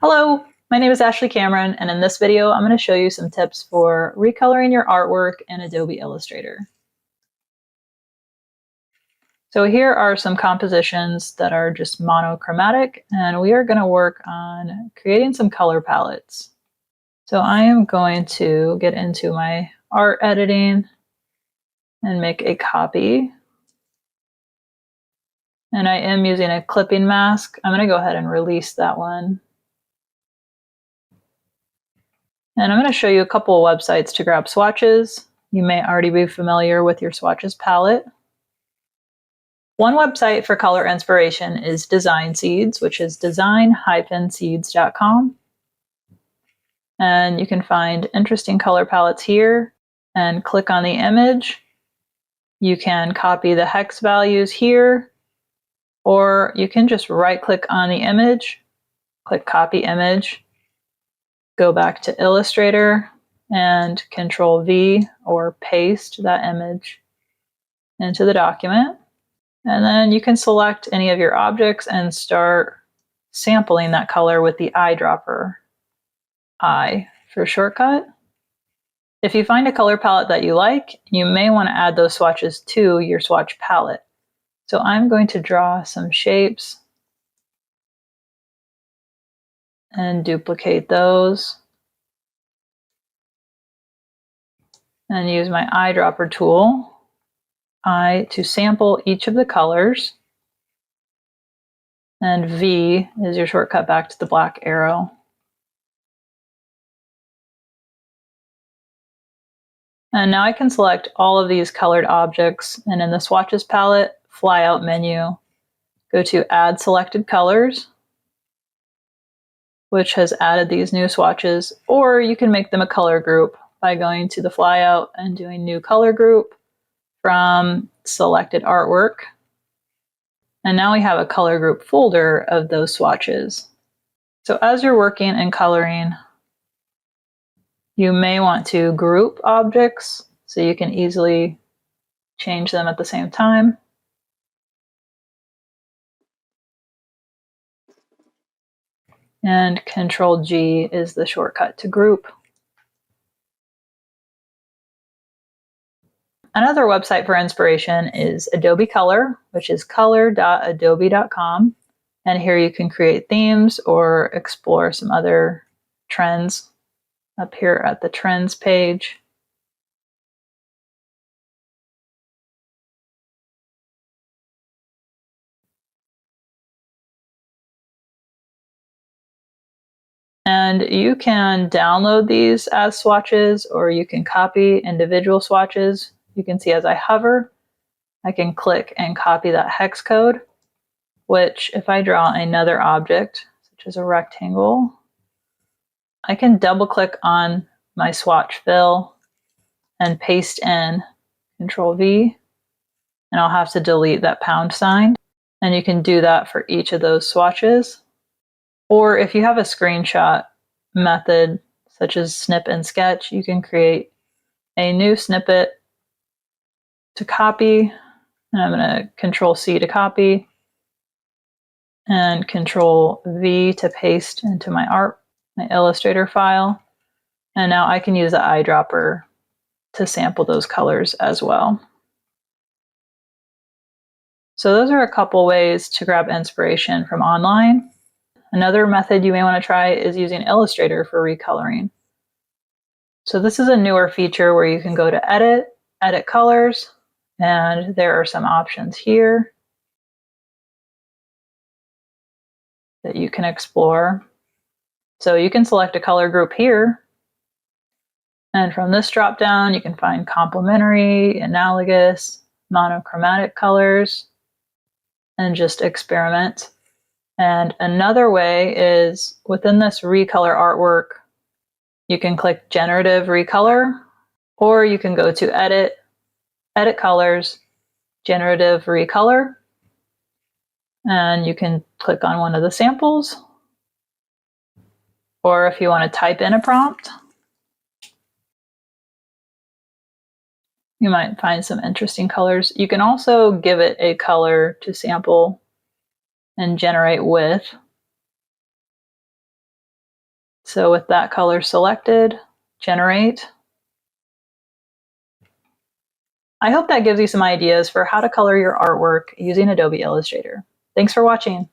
Hello, my name is Ashley Cameron, and in this video, I'm going to show you some tips for recoloring your artwork in Adobe Illustrator. So here are some compositions that are just monochromatic, and we are going to work on creating some color palettes. So I am going to get into my art editing and make a copy. And I am using a clipping mask. I'm going to go ahead and release that one. And I'm going to show you a couple of websites to grab swatches. You may already be familiar with your swatches palette. One website for color inspiration is Design Seeds, which is design-seeds.com. And you can find interesting color palettes here and click on the image. You can copy the hex values here, or you can just right-click on the image, click Copy Image, go back to Illustrator, and Control-V or paste that image into the document. And then you can select any of your objects and start sampling that color with the eyedropper, I for shortcut. If you find a color palette that you like, you may want to add those swatches to your swatch palette. So I'm going to draw some shapes and duplicate those and use my eyedropper tool, I, to sample each of the colors. And V is your shortcut back to the black arrow. And now I can select all of these colored objects, and in the swatches palette, flyout menu, go to Add Selected Colors, which has added these new swatches, or you can make them a color group by going to the flyout and doing New Color Group from Selected Artwork. And now we have a color group folder of those swatches. So as you're working and coloring, you may want to group objects so you can easily change them at the same time. And Control G is the shortcut to group. Another website for inspiration is Adobe Color, which is color.adobe.com. And here you can create themes or explore some other trends up here at the Trends page. And you can download these as swatches, or you can copy individual swatches. You can see as I hover, I can click and copy that hex code, which if I draw another object, such as a rectangle, I can double click on my swatch fill and paste in Control V, and I'll have to delete that pound sign. And you can do that for each of those swatches. Or if you have a screenshot method, such as snip and sketch, you can create a new snippet to copy. And I'm going to Control C to copy and Control V to paste into my Illustrator file. And now I can use the eyedropper to sample those colors as well. So those are a couple ways to grab inspiration from online. Another method you may want to try is using Illustrator for recoloring. So this is a newer feature where you can go to Edit, Edit Colors, and there are some options here that you can explore. So you can select a color group here, and from this drop down you can find complementary, analogous, monochromatic colors, and just experiment. And another way is within this Recolor artwork, you can click Generative Recolor, or you can go to Edit, Edit Colors, Generative Recolor, and you can click on one of the samples. Or if you want to type in a prompt, you might find some interesting colors. You can also give it a color to sample and generate with. So with that color selected, generate. I hope that gives you some ideas for how to color your artwork using Adobe Illustrator. Thanks for watching.